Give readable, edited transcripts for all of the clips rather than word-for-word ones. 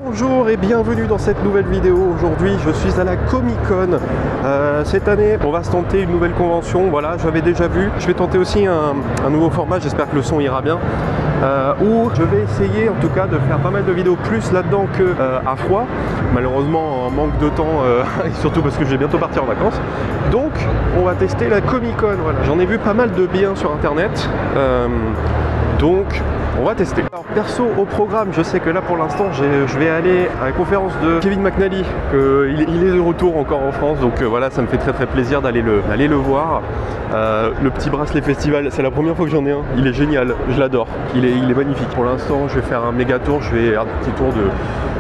Bonjour et bienvenue dans cette nouvelle vidéo. Aujourd'hui je suis à la Comic Con. Cette année on va se tenter une nouvelle convention, voilà, j'avais déjà vu. Je vais tenter aussi un nouveau format, j'espère que le son ira bien. Où je vais essayer en tout cas de faire pas mal de vidéos plus là-dedans que à froid. Malheureusement en manque de temps, et surtout parce que je vais bientôt partir en vacances. Donc on va tester la Comic Con, voilà. J'en ai vu pas mal de biens sur internet. Donc on va tester. Alors perso au programme, je sais que là pour l'instant je vais aller à la conférence de Kevin McNally, il est de retour encore en France, donc voilà, ça me fait très plaisir d'aller le voir. Le petit bracelet festival, c'est la première fois que j'en ai un, il est génial, je l'adore, il est magnifique. Pour l'instant je vais faire un méga tour, je vais faire un petit tour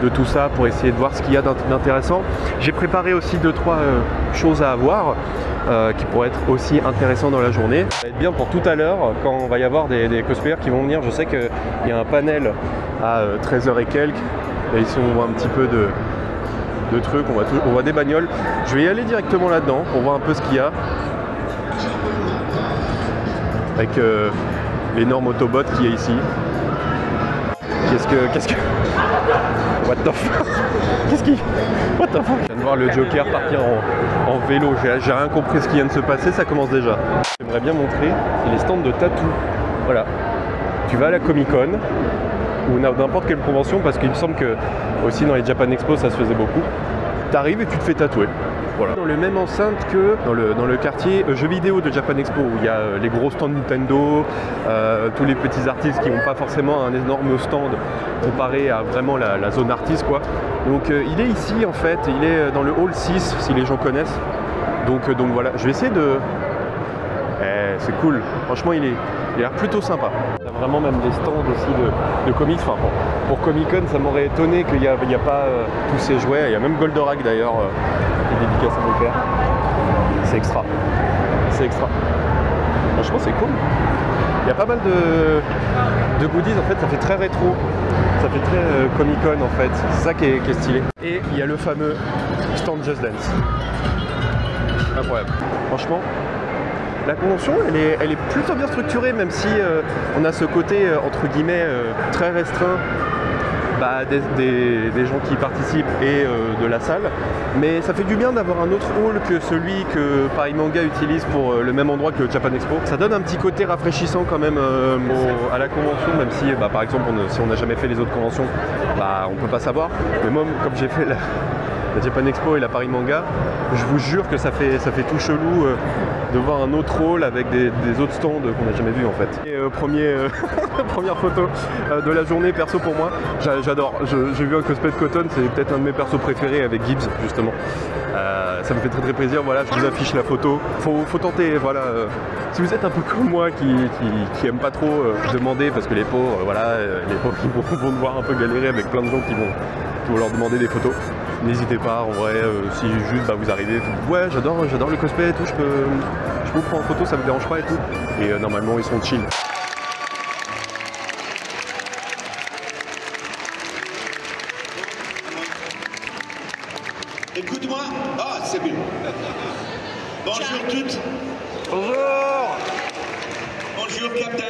de tout ça pour essayer de voir ce qu'il y a d'intéressant. J'ai préparé aussi 2-3 choses à avoir. Qui pourrait être aussi intéressant dans la journée. Ça va être bien pour tout à l'heure quand on va y avoir des cosplayers qui vont venir. Je sais qu'il y a un panel à 13h et quelques. Et ici on voit un petit peu de trucs, on voit des bagnoles. Je vais y aller directement là-dedans pour voir un peu ce qu'il y a. Avec l'énorme Autobot qui est ici. Qu'est-ce que... What the fuck? Qu'est-ce qui... What the fuck? Je viens de voir le Joker partir en vélo, j'ai rien compris ce qui vient de se passer, ça commence déjà. J'aimerais bien montrer, c'est les stands de tatou. Voilà. Tu vas à la Comic Con, ou n'importe quelle convention, parce qu'il me semble que aussi dans les Japan Expo ça se faisait beaucoup. T'arrives et tu te fais tatouer. Voilà. Dans le même enceinte que dans le quartier jeux vidéo de Japan Expo, où il y a les gros stands Nintendo, tous les petits artistes qui n'ont pas forcément un énorme stand comparé à vraiment la zone artiste, quoi. Donc il est ici en fait, il est dans le hall 6 si les gens connaissent. Donc voilà, je vais essayer de... c'est cool, franchement il a l'air plutôt sympa. Il y a vraiment même des stands aussi de comics. Enfin, pour Comic Con ça m'aurait étonné qu'il n'y a pas tous ces jouets. Il y a même Goldorak d'ailleurs qui est dédicace à mon père. C'est extra. C'est extra. Franchement c'est cool. Il y a pas mal de goodies en fait, ça fait très rétro. Ça fait très Comic Con en fait. C'est ça qui est stylé. Et il y a le fameux stand Just Dance. Incroyable. Franchement. La convention, elle est plutôt bien structurée, même si on a ce côté, entre guillemets, très restreint des gens qui participent et de la salle. Mais ça fait du bien d'avoir un autre hall que celui que Paris Manga utilise pour le même endroit que le Japan Expo. Ça donne un petit côté rafraîchissant quand même à la convention, même si, par exemple, si on n'a jamais fait les autres conventions, on ne peut pas savoir. Mais moi, comme j'ai fait la Japan Expo et la Paris Manga, je vous jure que ça fait tout chelou de voir un autre rôle avec des autres stands qu'on n'a jamais vu en fait. Et première photo de la journée perso pour moi, j'adore. J'ai vu un cosplay de Cotton, c'est peut-être un de mes persos préférés avec Gibbs justement. Ça me fait très plaisir, voilà, je vous affiche la photo. Faut tenter, voilà. Si vous êtes un peu comme moi qui aime pas trop demander, parce que les pauvres, voilà, les pauvres qui vont devoir un peu galérer avec plein de gens qui vont leur demander des photos. N'hésitez pas, en vrai, si juste vous arrivez, vous dites ouais j'adore le cosplay et tout, je vous prends en photo, ça me dérange pas et tout. Et normalement ils sont chill. Écoute-moi. Ah, c'est bien. Bonjour toutes. Bonjour. Bonjour Captain.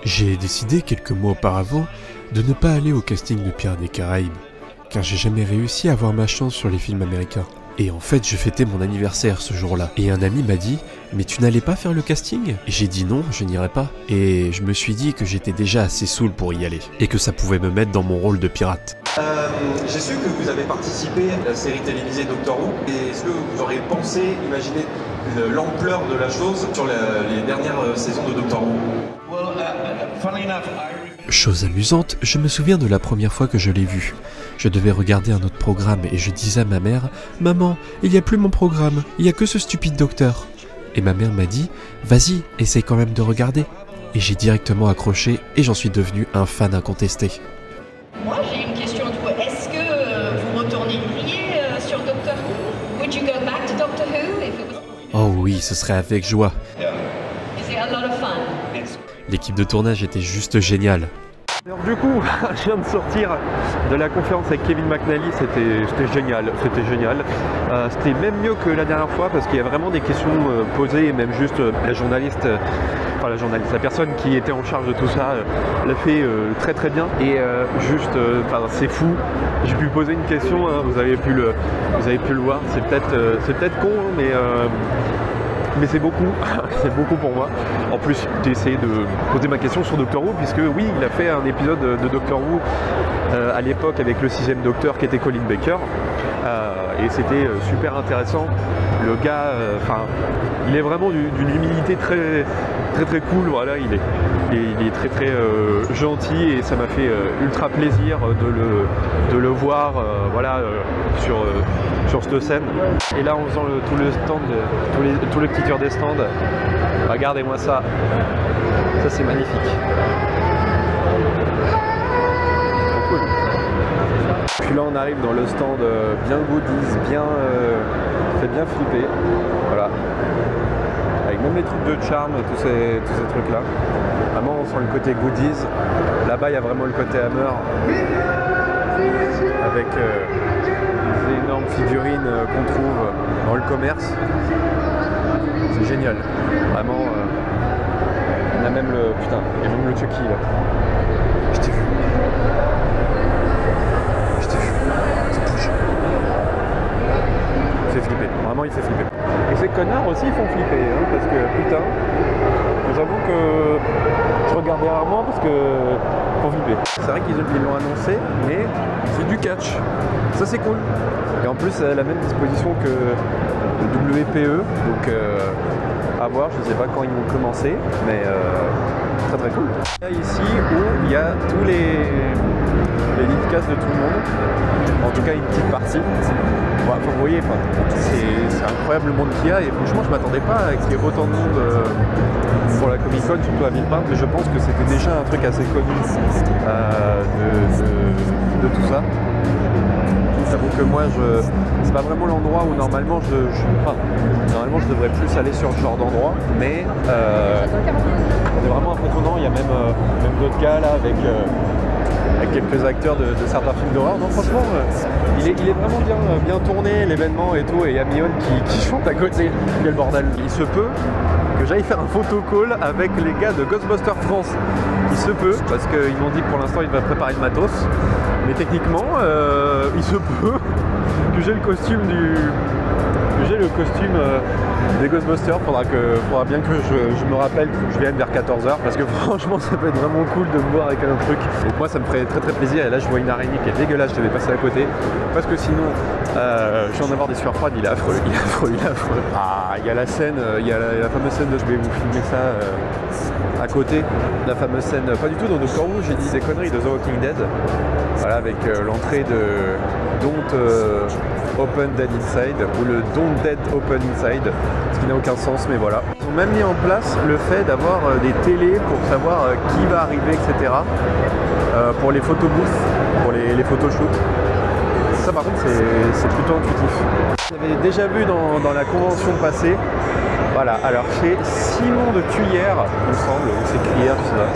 J'ai décidé quelques mois auparavant de ne pas aller au casting de Pirates des Caraïbes, car j'ai jamais réussi à avoir ma chance sur les films américains. Et en fait, je fêtais mon anniversaire ce jour-là. Et un ami m'a dit « Mais tu n'allais pas faire le casting ?» Et j'ai dit non, je n'irai pas. Et je me suis dit que j'étais déjà assez saoul pour y aller. Et que ça pouvait me mettre dans mon rôle de pirate. J'ai su que vous avez participé à la série télévisée Doctor Who. Et est-ce que vous auriez pensé, imaginé l'ampleur de la chose sur les dernières saisons de Doctor Who? Chose amusante, je me souviens de la première fois que je l'ai vu. Je devais regarder un autre programme et je disais à ma mère « Maman, il n'y a plus mon programme, il n'y a que ce stupide docteur !» Et ma mère m'a dit « Vas-y, essaye quand même de regarder !» Et j'ai directement accroché et j'en suis devenu un fan incontesté. Moi, j'ai une question à vous. Est-ce que vous retourneriez sur Doctor Who? Would you go back to Doctor Who if it was... Oh oui, ce serait avec joie. Is it a lot of fun? L'équipe de tournage était juste géniale. Alors du coup, je viens de sortir de la conférence avec Kevin McNally, c'était génial, c'était même mieux que la dernière fois parce qu'il y a vraiment des questions posées et même juste la journaliste, la personne qui était en charge de tout ça l'a fait très très bien et c'est fou, j'ai pu poser une question, hein, vous avez pu le voir, c'est peut-être con hein, mais c'est beaucoup, c'est beaucoup pour moi. En plus, j'ai essayé de poser ma question sur Doctor Who, puisque oui, il a fait un épisode de Doctor Who à l'époque avec le 6e Docteur qui était Colin Baker. Et c'était super intéressant. Le gars, il est vraiment d'une humilité très très cool. Voilà, il est très très gentil et ça m'a fait ultra plaisir de le voir sur cette scène. Et là, en faisant tout le stand, tout le petit tour des stands, regardez-moi ça. Ça, c'est magnifique. Trop cool. Puis là, on arrive dans le stand bien goodies, fait bien flipper. Voilà. Avec même les trucs de charme, tous ces trucs-là. Vraiment, on sent le côté goodies. Là-bas, il y a vraiment le côté Hammer. Avec les énormes figurines qu'on trouve dans le commerce. C'est génial. Vraiment, il y a même le Chucky là. Je t'ai vu. Ça bouge. Il fait flipper. Vraiment, il fait flipper. Et ces connards aussi, ils font flipper, hein, parce que putain, j'avoue que je regardais rarement parce que pour flipper. C'est vrai qu'ils l'ont annoncé, mais c'est du catch. Ça c'est cool. Et en plus, elle a la même disposition que le WPE, donc à voir, je sais pas quand ils vont commencer, mais très très cool. Là, ici où il y a tous les vidcasts de tout le monde, en tout cas une petite partie. Bon, vous voyez, c'est incroyable le monde qu'il y a et franchement je m'attendais pas à qu'il y ait autant de monde pour la Comic Con, surtout à Villepinte, mais je pense que c'était déjà un truc assez connu de tout ça. J'avoue que moi, c'est pas vraiment l'endroit où normalement normalement je devrais plus aller sur ce genre d'endroit, mais c'est vraiment impressionnant. Il y a même d'autres gars là avec quelques acteurs de certains films d'horreur. Non, franchement, il est vraiment bien tourné l'événement et tout, et il y a Mion qui chante à côté. Quel bordel. Il se peut que j'aille faire un photocall avec les gars de Ghostbusters France. Il se peut, parce qu'ils m'ont dit que pour l'instant ils devraient préparer le matos, mais techniquement il se peut que j'ai le costume des Ghostbusters. Faudra bien que je me rappelle que je vienne vers 14h, parce que franchement ça peut être vraiment cool de me voir avec un truc. Donc moi ça me ferait très très plaisir. Et là je vois une araignée qui est dégueulasse, je devais passer à côté, parce que sinon je vais en avoir des sueurs froides. Il est affreux. Ah, il y a la scène, il y a la fameuse scène de, je vais vous filmer ça à côté, la fameuse scène, pas du tout dans Doctor Who, j'ai dit des conneries, de The Walking Dead. Voilà, avec l'entrée de Don't Open Dead Inside, ou le Don't Dead Open Inside, ce qui n'a aucun sens, mais voilà. Ils ont même mis en place le fait d'avoir des télés pour savoir qui va arriver, etc. Pour les photobooths, pour les photoshoots. Ça par contre c'est plutôt intuitif. J'avais déjà vu dans la convention passée. Voilà, alors chez Simon de Tuyère, il me semble, ou c'est Crière, je sais pas.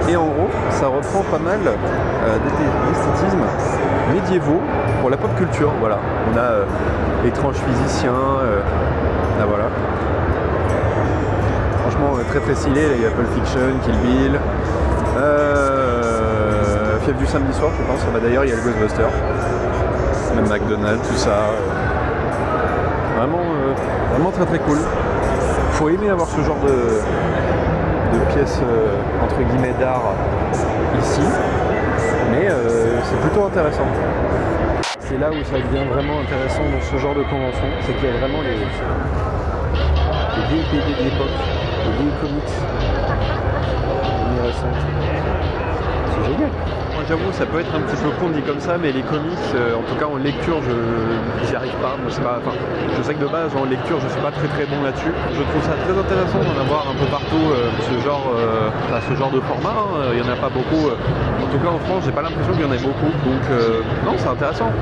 Et en gros, ça reprend pas mal d'esthétismes médiévaux pour la pop culture. Voilà, on a Étrange physicien, là voilà. Franchement, très très stylé. Là, il y a Pulp Fiction, Kill Bill, Fièvre du samedi soir, je pense. Bah, d'ailleurs, il y a le Ghostbuster, même McDonald's, tout ça. Vraiment très très cool. Faut aimer avoir ce genre de pièces entre guillemets d'art ici, mais c'est plutôt intéressant. C'est là où ça devient vraiment intéressant dans ce genre de convention, c'est qu'il y a vraiment les vieilles BD de l'époque, les vieilles comics récentes. C'est génial. Moi j'avoue, ça peut être un petit peu con dit comme ça, mais les comics, en tout cas en lecture, j'y arrive pas. Moi, je sais que de base en lecture je suis pas très très bon là-dessus. Je trouve ça très intéressant d'en avoir un peu partout ce genre de format. Hein. Il y en a pas beaucoup. En tout cas en France, j'ai pas l'impression qu'il y en ait beaucoup. Donc non, c'est intéressant.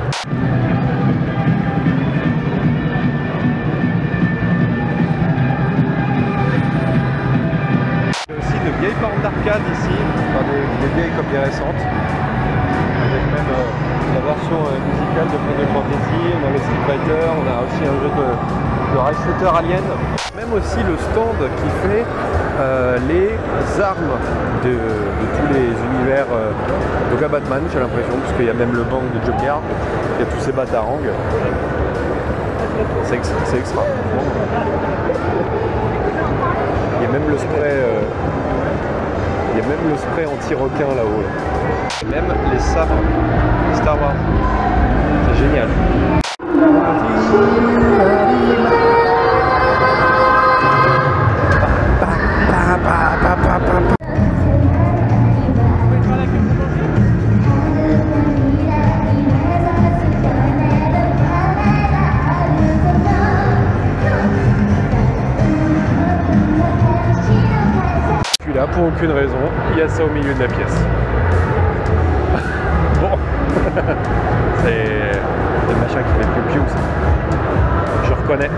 vieilles bornes d'arcade ici, enfin des vieilles comme des récentes, avec même la version musicale de Final Fantasy, on a le Street Fighter, on a aussi un jeu de Rail Shooter Alien, même aussi le stand qui fait les armes de tous les univers de Batman, j'ai l'impression, parce qu'il y a même le banc de Joker, il y a tous ces batarangs. C'est extra. Il y a même le spray, anti-requin là-haut. Là. Même les sabres Star Wars. C'est génial. Là, pour aucune raison, il y a ça au milieu de la pièce. Bon, c'est le machin qui fait piou-piou, ça. Je reconnais.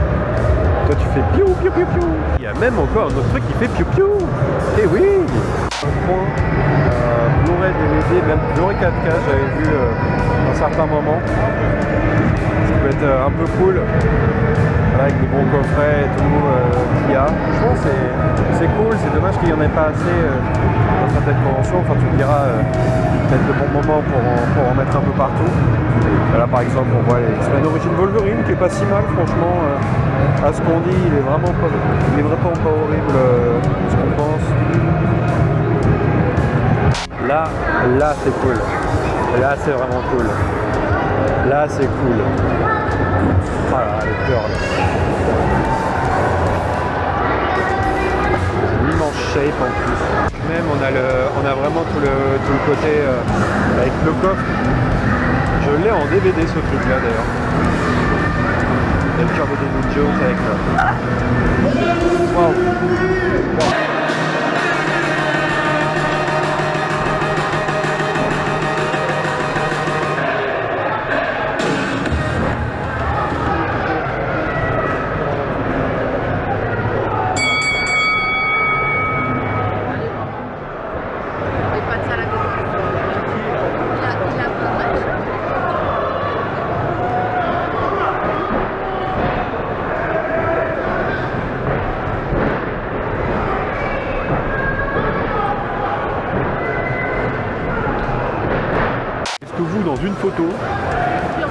Toi, tu fais piou-piou-piou-piou. Il y a même encore un autre truc qui fait piou-piou. Eh oui. Un point, Blu-ray DVD, même Blu-ray 4K, j'avais vu à un certain moment. Ça peut être un peu cool. Avec des bons coffrets et tout qu'il y a. Je pense que c'est cool, c'est dommage qu'il n'y en ait pas assez dans certaines conventions. Enfin, tu me diras peut-être le bon moment pour en mettre un peu partout. Là par exemple on voit les X-Men d'origine Wolverine qui est pas si mal franchement. À ce qu'on dit, il est vraiment pas horrible ce qu'on pense. Là c'est cool. Là c'est vraiment cool. Là c'est cool. Voilà, les girls. L'immense shape en plus. Même on a vraiment tout le côté avec le coffre. Je l'ai en DVD ce truc là d'ailleurs. Il y a le cœur de David Jones avec là. Waouh. Vous dans une photo,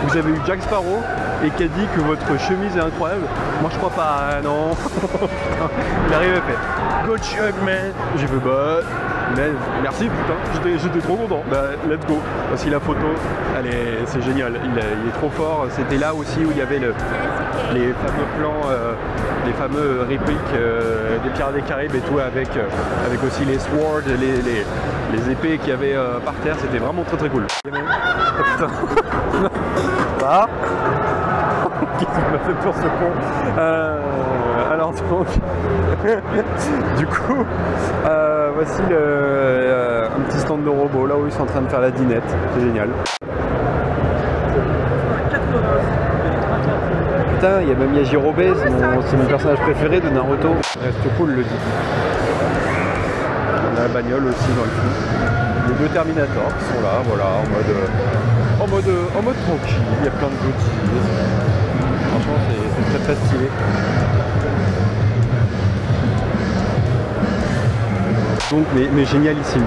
vous avez eu Jack Sparrow et qui a dit que votre chemise est incroyable. Moi je crois pas, non. Il arrive à faire Good shot man. J'ai fait bah merci putain, j'étais trop content. Bah let's go. Voici la photo, c'est génial, il est trop fort. C'était là aussi où il y avait les fameux plans, les fameux répliques des Pirates des Caraïbes et tout avec aussi les swords, les épées qu'il y avait par terre, c'était vraiment très cool. Oh, putain. Bah qu'est-ce qui m'a fait peur ce con. Alors donc du coup voici un petit stand de robots là où ils sont en train de faire la dinette, c'est génial. Putain, il y a même Yajirobe, c'est mon personnage préféré de Naruto. Reste cool le dit. On a la bagnole aussi dans le film. Les deux Terminators qui sont là, voilà, en mode tranquille, il y a plein de goodies. Franchement c'est très stylé. Donc mais génialissime.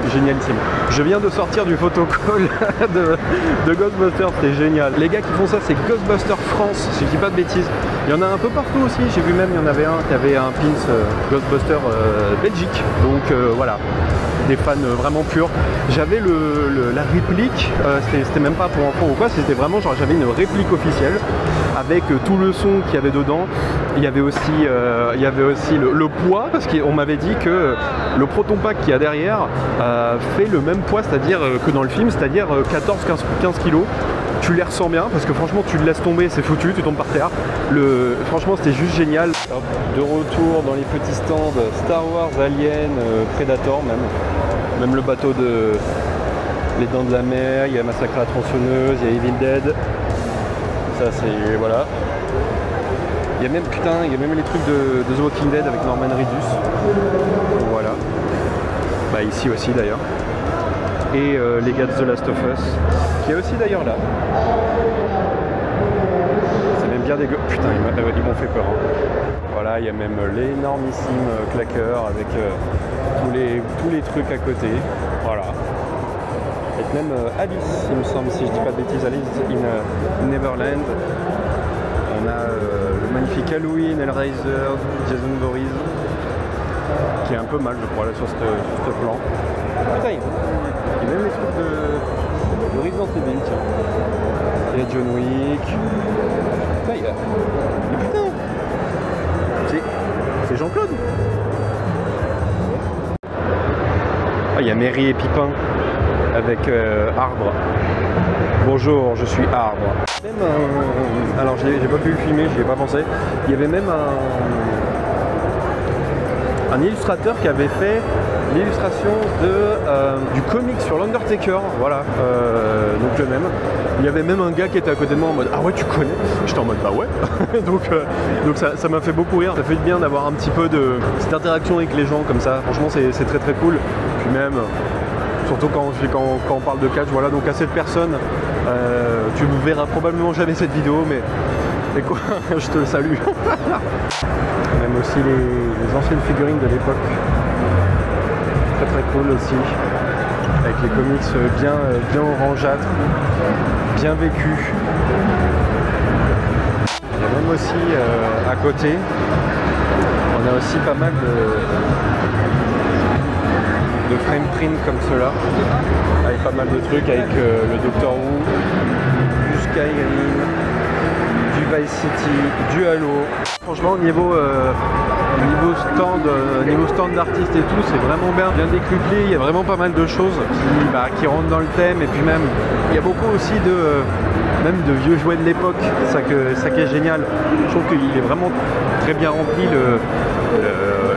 Je viens de sortir du photocall de Ghostbusters, c'était génial. Les gars qui font ça, c'est Ghostbusters France, si je dis pas de bêtises. Il y en a un peu partout aussi, j'ai vu même il y en avait un qui avait un pins Ghostbusters Belgique. Donc voilà, des fans vraiment purs. J'avais la réplique, c'était même pas pour enfants ou quoi, c'était vraiment genre j'avais une réplique officielle avec tout le son qu'il y avait dedans. Il y avait aussi le poids, parce qu'on m'avait dit que le Proton Pack qu'il y a derrière fait le même poids, c'est-à-dire que dans le film, c'est-à-dire 14-15 kilos. Tu les ressens bien, parce que franchement tu le laisses tomber, c'est foutu, tu tombes par terre. Franchement c'était juste génial. De retour dans les petits stands Star Wars, Alien, Predator même le bateau de Les Dents de la Mer, il y a Massacre à la tronçonneuse, il y a Evil Dead. Ça c'est, voilà. Il y a même les trucs de The Walking Dead avec Norman Reedus. Voilà. Bah ici aussi d'ailleurs. Et les gars de The Last of Us, qui est aussi d'ailleurs là. C'est même bien dégueu. Putain, ils m'ont fait peur. Hein. Voilà, il y a même l'énormissime claqueur avec tous les trucs à côté. Voilà. Et même Alice, il me semble, si je dis pas de bêtises, Alice in Neverland. On a le magnifique Halloween, Hellraiser, Jason Voorhees, qui est un peu mal, je crois, là sur ce plan. Putain, il y a même les trucs de Resident Evil, tiens. Il y a John Wick. Putain, il y a... Mais putain, c'est Jean-Claude. Ah, il y a Mary et Pipin avec Arbre. Bonjour, je suis Arbre. Même alors j'ai pas pu le filmer, j'y ai pas pensé. Il y avait même un illustrateur qui avait fait l'illustration du comic sur l'Undertaker, voilà, donc le même. Il y avait même un gars qui était à côté de moi en mode « Ah ouais, tu connais ?» J'étais en mode « Bah ouais !» Donc ça m'a fait beaucoup rire, ça fait du bien d'avoir un petit peu de cette interaction avec les gens comme ça, franchement c'est très très cool. Puis même, surtout quand on parle de catch, voilà, donc à cette personne, tu ne verras probablement jamais cette vidéo, mais quoi, je te le salue. Même aussi les anciennes figurines de l'époque. Très très cool aussi. Avec les comics bien orangeâtres, bien vécus. Il y a même aussi à côté, on a aussi pas mal de frame print comme cela, avec pas mal de trucs, avec le Doctor Who, du Skyrim, du Vice City, du Halo. Franchement niveau stand d'artiste et tout, c'est vraiment bien décuplé, il y a vraiment pas mal de choses qui rentrent dans le thème, et puis même il y a beaucoup aussi même de vieux jouets de l'époque, ça qui est génial. Je trouve qu'il est vraiment très bien rempli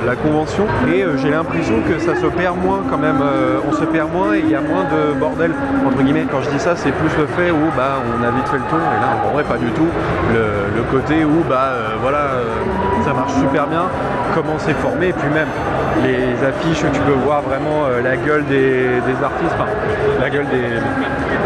la convention, et j'ai l'impression que ça se perd moins quand même, on se perd moins et il y a moins de bordel entre guillemets. Quand je dis ça, c'est plus le fait où on a vite fait le tour, et là en vrai pas du tout, le côté où voilà, ça marche super bien, comment c'est formé, et puis même les affiches, tu peux voir vraiment la gueule des artistes, enfin la gueule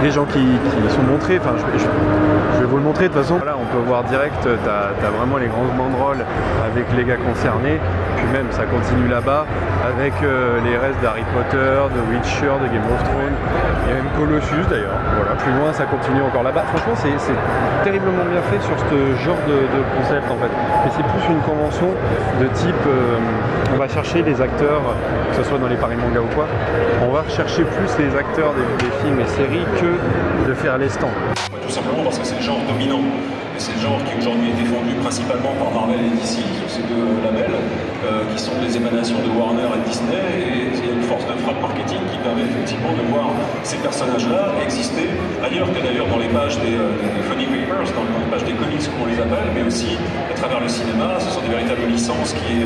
des gens qui sont montrés, enfin je vais vous le montrer de toute façon. Voilà, on peut voir direct, t'as vraiment les grandes banderoles avec les gars concernés, puis même ça continue là-bas avec les restes d'Harry Potter, de Witcher, de Game of Thrones, il y a même Colossus d'ailleurs. Voilà, plus loin ça continue encore là-bas. Franchement c'est terriblement bien fait sur ce genre de concept en fait. Et c'est plus une convention de type, on va chercher les acteurs, que ce soit dans les paris manga ou quoi, on va chercher plus les acteurs des films et séries que de faire les stands. Tout simplement parce que c'est le genre dominant. Et c'est le genre qui aujourd'hui est défendu principalement par Marvel et DC, sur ces deux labels, qui sont des émanations de Warner et Disney, et il y a une force de frappe marketing qui permet effectivement de voir ces personnages-là exister ailleurs que d'ailleurs dans les pages des funny papers, dans les pages des comics comme on les appelle, mais aussi à travers le cinéma. Ce sont des véritables licences qui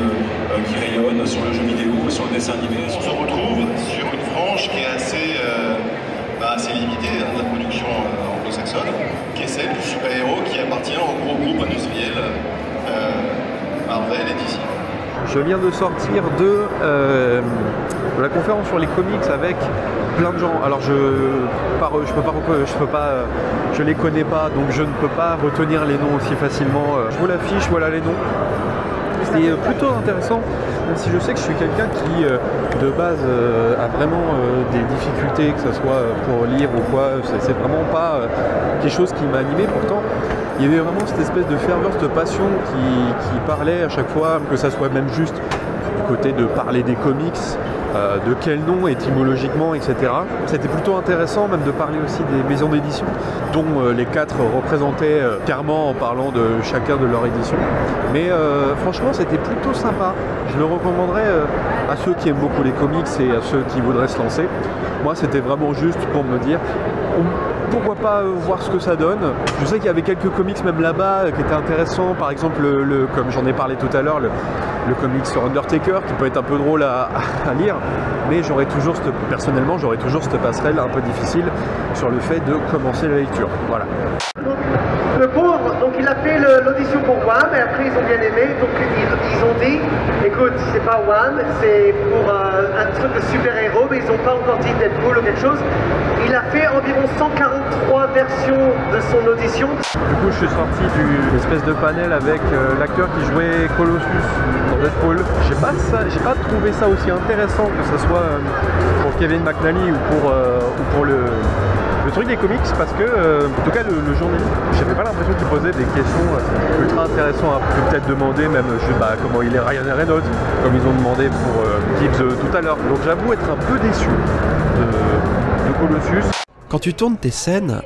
rayonnent sur le jeu vidéo, sur le dessin animé. On se retrouve sur une frange qui est assez limitée dans la production anglo-saxonne, qui est celle du super-héros qui appartient au gros groupe industriel Marvel et DC. Je viens de sortir de la conférence sur les comics avec plein de gens. Alors je les connais pas, donc je ne peux pas retenir les noms aussi facilement. Je vous l'affiche, voilà les noms. C'était plutôt intéressant, même si je sais que je suis quelqu'un qui, de base, a vraiment des difficultés, que ce soit pour lire ou quoi. C'est vraiment pas quelque chose qui m'a animé. Pourtant, il y avait vraiment cette espèce de ferveur, cette passion qui parlait à chaque fois, que ça soit même juste du côté de parler des comics, de quel nom étymologiquement, etc. C'était plutôt intéressant même de parler aussi des maisons d'édition, dont les 4 représentaient clairement en parlant de chacun de leur édition. Mais franchement c'était plutôt sympa. Je le recommanderais à ceux qui aiment beaucoup les comics et à ceux qui voudraient se lancer. Moi c'était vraiment juste pour me dire pourquoi pas voir ce que ça donne. Je sais qu'il y avait quelques comics même là-bas qui étaient intéressants, par exemple comme j'en ai parlé tout à l'heure, le comics sur Undertaker qui peut être un peu drôle à lire, mais personnellement j'aurais toujours cette passerelle un peu difficile sur le fait de commencer la lecture. Voilà. le pauvre, donc il a fait l'audition pour Wham et après ils ont bien aimé, donc ils ont dit écoute, c'est pas Wham, c'est pour un truc de super-héros, mais ils n'ont pas encore dit Deadpool ou quelque chose. Il a fait environ 143 versions de son audition. Du coup, je suis sorti d'une espèce de panel avec l'acteur qui jouait Colossus dans Deadpool. J'ai pas trouvé ça aussi intéressant que ce soit pour Kevin McNally ou pour le truc des comics, parce que en tout cas le journaliste, j'avais pas l'impression qu'il posait des questions ultra intéressantes à peut-être demander, même comment il est Ryan Reynolds, comme ils ont demandé pour Gibbs tout à l'heure. Donc j'avoue être un peu déçu de Colossus. Quand tu tournes tes scènes,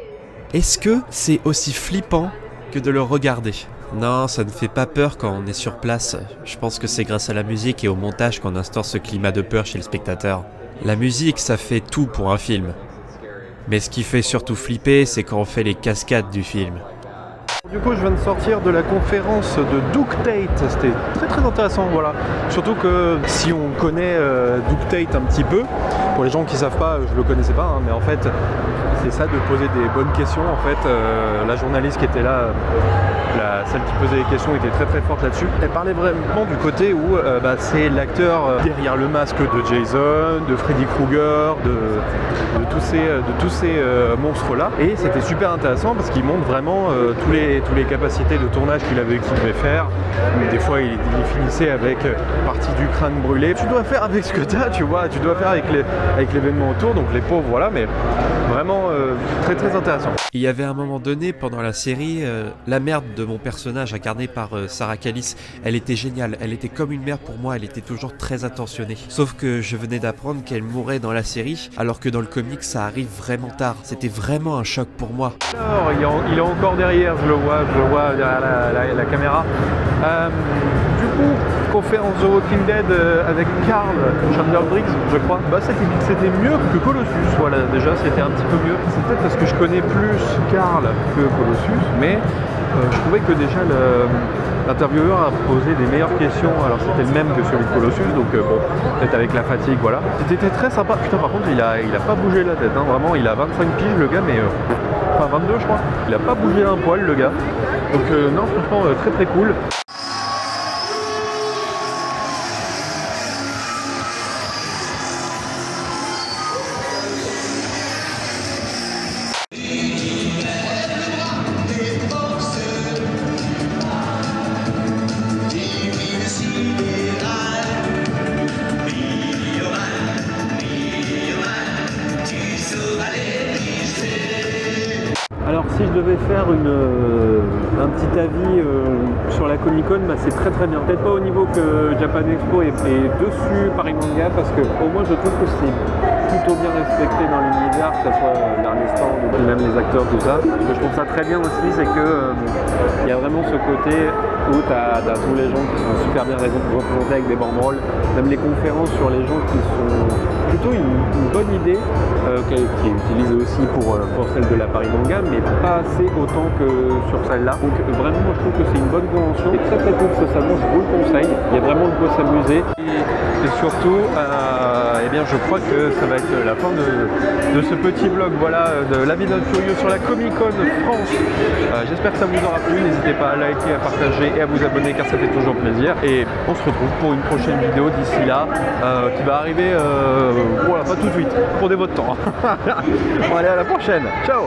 est-ce que c'est aussi flippant que de le regarder? Non, ça ne fait pas peur quand on est sur place. Je pense que c'est grâce à la musique et au montage qu'on instaure ce climat de peur chez le spectateur. La musique, ça fait tout pour un film. Mais ce qui fait surtout flipper, c'est quand on fait les cascades du film. Du coup, je viens de sortir de la conférence de Duke Tate. C'était très très intéressant, voilà. Surtout que si on connaît Duke Tate un petit peu, pour les gens qui ne savent pas, je le connaissais pas, hein, mais en fait, c'est ça de poser des bonnes questions. En fait, la journaliste qui était là, celle qui posait les questions était très très forte là-dessus. Elle parlait vraiment du côté où c'est l'acteur derrière le masque de Jason, de Freddy Krueger, de tous ces monstres-là. Et c'était super intéressant parce qu'il montre vraiment tous les capacités de tournage qu'il devait faire. Des fois, il finissait avec partie du crâne brûlé. Tu dois faire avec ce que tu as, tu vois, tu dois faire avec l'événement autour, donc les pauvres, voilà, mais vraiment très très intéressant. Il y avait un moment donné pendant la série, la mère de mon personnage incarné par Sarah Callis, elle était géniale, elle était comme une mère pour moi, elle était toujours très attentionnée. Sauf que je venais d'apprendre qu'elle mourait dans la série, alors que dans le comic ça arrive vraiment tard. C'était vraiment un choc pour moi. Alors, il est encore derrière, je le vois derrière la caméra. Du coup, conférence The Walking Dead avec Carl Chandler Briggs, je crois. C'était mieux que Colossus, voilà, déjà c'était un petit peu mieux. C'est peut-être parce que je connais plus Carl que Colossus, mais je trouvais que déjà l'intervieweur a posé des meilleures questions. Alors c'était le même que celui de Colossus, donc bon, peut-être avec la fatigue, voilà. C'était très sympa. Putain, par contre, il a pas bougé la tête, hein, vraiment, il a 25 piges le gars, mais enfin 22 je crois. Il a pas bougé un poil le gars. Donc non, franchement, très très cool. Alors si je devais faire un petit avis sur la Comic-Con, c'est très très bien. Peut-être pas au niveau que Japan Expo est dessus Paris Manga, parce que au moins je trouve que c'est plutôt bien respecté dans l'univers, que ce soit vers les stands ou même les acteurs, tout ça. Ce que je trouve ça très bien aussi, c'est que il y a vraiment ce côté où tu as tous les gens qui sont super bien représentés avec des banderoles, même les conférences sur les gens qui sont plutôt une bonne idée, qui est utilisée aussi pour celle de la Paris Manga, mais pas assez autant que sur celle-là. Donc vraiment, moi je trouve que c'est une bonne convention. C'est très très cool ce salon, je vous le conseille. Il y a vraiment de quoi s'amuser. Et surtout, eh bien, je crois que ça va être la fin de ce petit vlog, voilà, de l'avis d'un curieux sur la Comic-Con France. J'espère que ça vous aura plu. N'hésitez pas à liker, à partager et à vous abonner, car ça fait toujours plaisir. Et on se retrouve pour une prochaine vidéo d'ici là, qui va arriver, voilà, pas tout de suite, prenez votre temps. Bon, allez, à la prochaine, ciao.